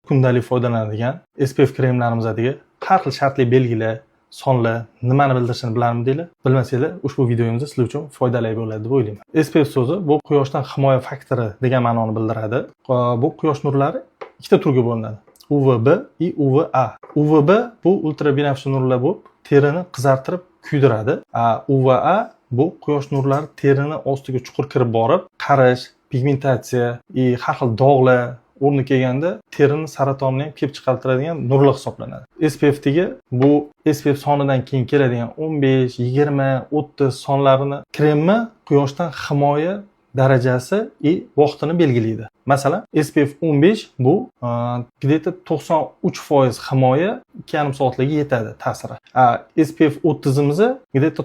kundalik foydalanadigan SPF kremlarimizga har xil shartli belgilar, sonlar nimani bildirishini bilarmi deylar. Bilmasanglar, ushbu videomiz sizlar uchun foydali bo'ladi deb o'ylayman. SPF so'zi bu quyoshdan himoya faktori degan ma'noni bildiradi. Bu quyosh nurlari ikkita turga bo'linadi. UVB va UVA. UVB bu ultrabinafsha nurlar bo'lib, terini qizartirib kuydiradi. UVA bu quyosh nurlari terini ostiga chuqur kirib borib, qarish, pigmentatsiya, har xil dog'lar o'rni kelganda terini saratonni ham kelib chiqartiradigan nurlar hisoblanadi. SPF'dagi bu SPF sonidan keyin keladigan 15, 20, 30 sonlarini kremni quyoshdan himoya darajasi vaqtini belgilaydi. Masalan, SPF 15 bu где-то 93% himoya 2,5 soatlarga yetadi ta'siri. SPF 30 imizni где-то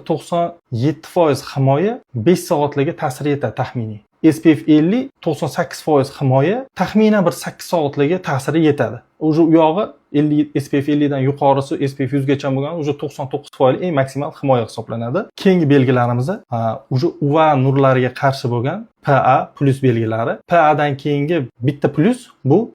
97% himoya 5 soatlarga ta'siri yetadi taxminiy. SPF 50 98% himoya taxminan bir 8 soatlarga ta'siri yetadi. O'sha u yog'i 50 SPF 50 dan yuqorisi SPF 100 gacha bo'lgan, o'sha 99% eng maksimal himoya hisoblanadi. Keyingi belgilarimiz o'sha UVA nurlariga qarshi bo'lgan PA+ belgilari. PA dan keyingi bitta plus bu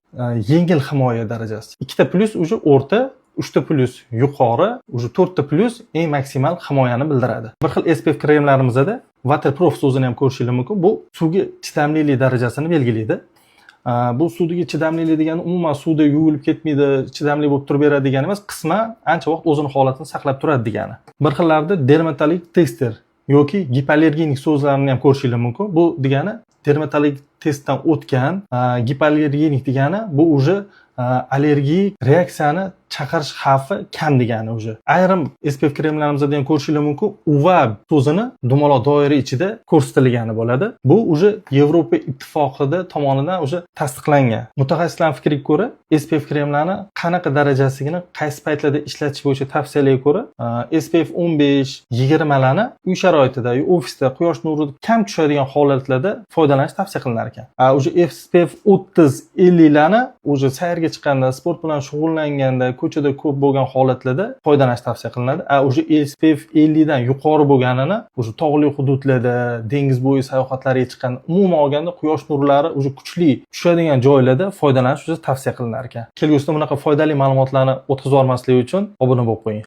yengil himoya darajasi. Ikkita plus o'sha o'rta, 3ta plus yuqori, o'sha 4ta plus eng maksimal himoyani bildiradi. Bir xil SPF kremlarimizda waterproof so'zini ham ko'rishingiz mumkin. Bu suvga chidamlilik darajasini belgilaydi. Bu suvga chidamlilik degani umuman suvda yuvilib ketmaydi, chidamli bo'lib turaveradi degani emas, qisman ancha vaqt o'zini holatini saqlab turadi degani. Bir xillarda dermatologik tester yoki gipoallergenik so'zlarini ham ko'rishingiz mumkin. Bu degani dermatologik testdan o'tgan, gipoallergenik degani bu уже allergik reaksiyani chaqirish xavfi kam degani o'zi. Ayrim SPF kremlarimizda ham ko'rishingiz mumkin, UVA so'zini dumaloq doira ichida ko'rsatilgani bo'ladi. Bu o'zi Yevropa ittifoqida tomonidan o'zi tasdiqlangan. Mutaxassislarning fikriga ko'ra, SPF kremlarni qanaqa darajasigini qaysi paytlarda ishlatish bo'yicha tavsiyalarga ko'ra, SPF 15, 20 larni uy sharoitida, ofisda quyosh nuri kam tushadigan holatlarda foydalanish tavsiya qilinar ekan. O'zi SPF 30, 50 larni o'zi sayrga chiqqanda, sport bilan shug'ullanganda, ko'chada ko'p bo'lgan holatlarda foydalanish tavsiya qilinadi. O'sha SPF 50 dan yuqori bo'lganini o'sha tog'li hududlarda, dengiz bo'yi sayohatlarga chiqqanda, umuman olganda quyosh nurlari o'sha kuchli tushadigan joylarda foydalanish tavsiya qilinar ekan. Kelgusida bunaqa foydali ma'lumotlarni o'tkazib olmaslik uchun obuna bo'lib qo'ying.